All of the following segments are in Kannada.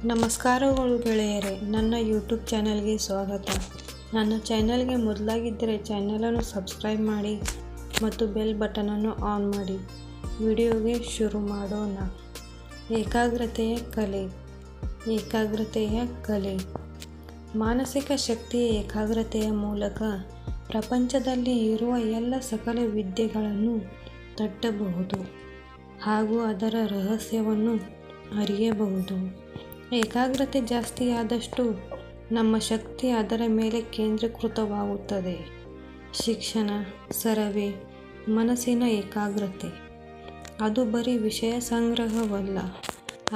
ನಮಸ್ಕಾರಗಳು ಗೆಳೆಯರೇ, ನನ್ನ ಯೂಟ್ಯೂಬ್ ಚಾನಲ್ಗೆ ಸ್ವಾಗತ. ನನ್ನ ಚಾನಲ್ಗೆ ಮೊದಲಾಗಿದ್ದರೆ ಚಾನಲನ್ನು ಸಬ್ಸ್ಕ್ರೈಬ್ ಮಾಡಿ ಮತ್ತು ಬೆಲ್ ಬಟನನ್ನು ಆನ್ ಮಾಡಿ. ವಿಡಿಯೋಗೆ ಶುರು ಮಾಡೋಣ. ಏಕಾಗ್ರತೆಯ ಕಲೆ. ಮಾನಸಿಕ ಶಕ್ತಿಯ ಏಕಾಗ್ರತೆಯ ಮೂಲಕ ಪ್ರಪಂಚದಲ್ಲಿ ಇರುವ ಎಲ್ಲ ಸಕಲ ವಿದ್ಯೆಗಳನ್ನು ತಟ್ಟಬಹುದು ಹಾಗೂ ಅದರ ರಹಸ್ಯವನ್ನು ಅರಿಯಬಹುದು. ಏಕಾಗ್ರತೆ ಜಾಸ್ತಿಯಾದಷ್ಟು ನಮ್ಮ ಶಕ್ತಿ ಅದರ ಮೇಲೆ ಕೇಂದ್ರೀಕೃತವಾಗುತ್ತದೆ. ಶಿಕ್ಷಣ, ಸರ್ವೆ, ಮನಸ್ಸಿನ ಏಕಾಗ್ರತೆ ಅದು ಬರೀ ವಿಷಯ ಸಂಗ್ರಹವಲ್ಲ,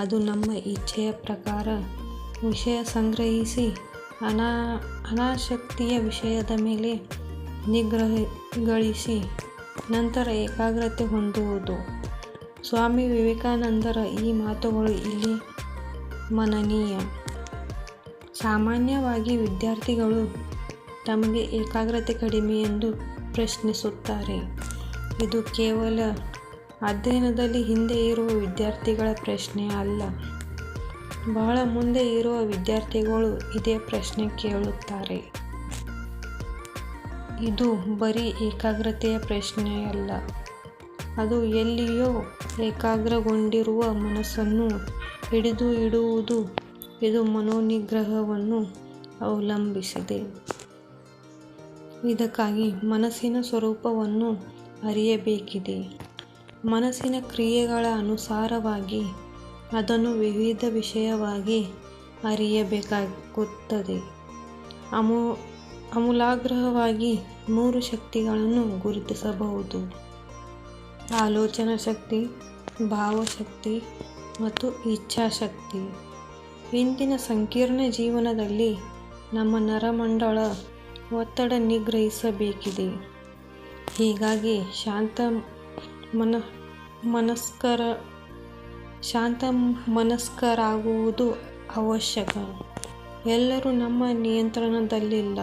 ಅದು ನಮ್ಮ ಇಚ್ಛೆಯ ಪ್ರಕಾರ ವಿಷಯ ಸಂಗ್ರಹಿಸಿ ಅನಾಸಕ್ತಿಯ ವಿಷಯದ ಮೇಲೆ ನಿಗ್ರಹಗಳಿಸಿ ನಂತರ ಏಕಾಗ್ರತೆ ಹೊಂದುವುದು. ಸ್ವಾಮಿ ವಿವೇಕಾನಂದರ ಈ ಮಾತುಗಳು ಇಲ್ಲಿ ಮನನೀಯ. ಸಾಮಾನ್ಯವಾಗಿ ವಿದ್ಯಾರ್ಥಿಗಳು ತಮಗೆ ಏಕಾಗ್ರತೆ ಕಡಿಮೆ ಎಂದು ಪ್ರಶ್ನಿಸುತ್ತಾರೆ. ಇದು ಕೇವಲ ಅಧ್ಯಯನದಲ್ಲಿ ಹಿಂದೆ ಇರುವ ವಿದ್ಯಾರ್ಥಿಗಳ ಪ್ರಶ್ನೆ ಅಲ್ಲ. ಬಹಳ ಮುಂದೆ ಇರುವ ವಿದ್ಯಾರ್ಥಿಗಳು ಇದೇ ಪ್ರಶ್ನೆ ಕೇಳುತ್ತಾರೆ. ಇದು ಬರೀ ಏಕಾಗ್ರತೆಯ ಪ್ರಶ್ನೆಯಲ್ಲ, ಅದು ಎಲ್ಲಿಯೋ ಏಕಾಗ್ರಗೊಂಡಿರುವ ಮನಸ್ಸನ್ನು ಹಿಡಿದು ಇಡುವುದು. ಇದು ಮನೋನಿಗ್ರಹವನ್ನು ಅವಲಂಬಿಸಿದೆ. ಇದಕ್ಕಾಗಿ ಮನಸ್ಸಿನ ಸ್ವರೂಪವನ್ನು ಅರಿಯಬೇಕಿದೆ. ಮನಸ್ಸಿನ ಕ್ರಿಯೆಗಳ ಅನುಸಾರವಾಗಿ ಅದನ್ನು ವಿವಿಧ ವಿಷಯವಾಗಿ ಅರಿಯಬೇಕಾಗುತ್ತದೆ. ಆಮೂಲಾಗ್ರವಾಗಿ 3 ಶಕ್ತಿಗಳನ್ನು ಗುರುತಿಸಬಹುದು: ಆಲೋಚನಾ ಶಕ್ತಿ, ಭಾವಶಕ್ತಿ ಮತ್ತು ಇಚ್ಛಾಶಕ್ತಿ. ಇಂದಿನ ಸಂಕೀರ್ಣ ಜೀವನದಲ್ಲಿ ನಮ್ಮ ನರಮಂಡಲ ಒತ್ತಡ ನಿಗ್ರಹಿಸಬೇಕಿದೆ. ಹೀಗಾಗಿ ಶಾಂತ ಮನಸ್ಕರಾಗುವುದು ಅವಶ್ಯಕ. ಎಲ್ಲರೂ ನಮ್ಮ ನಿಯಂತ್ರಣದಲ್ಲಿಲ್ಲ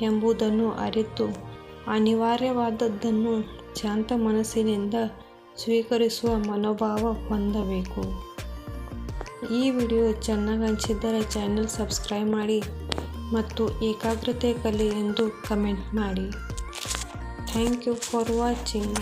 ಎಂಬುದನ್ನು ಅರಿತು ಅನಿವಾರ್ಯವಾದದ್ದನ್ನು ಶಾಂತ ಮನಸ್ಸಿನಿಂದ ಸ್ವೀಕರಿಸುವ ಮನೋಭಾವ ಹೊಂದಬೇಕು. ಈ ವಿಡಿಯೋ ಚೆನ್ನಾಗಿ ಅನಿಸಿದ್ದರೆ ಚಾನಲ್ ಸಬ್ಸ್ಕ್ರೈಬ್ ಮಾಡಿ ಮತ್ತು ಏಕಾಗ್ರತೆ ಕಲೆ ಎಂದು ಕಮೆಂಟ್ ಮಾಡಿ. Thank you for watching.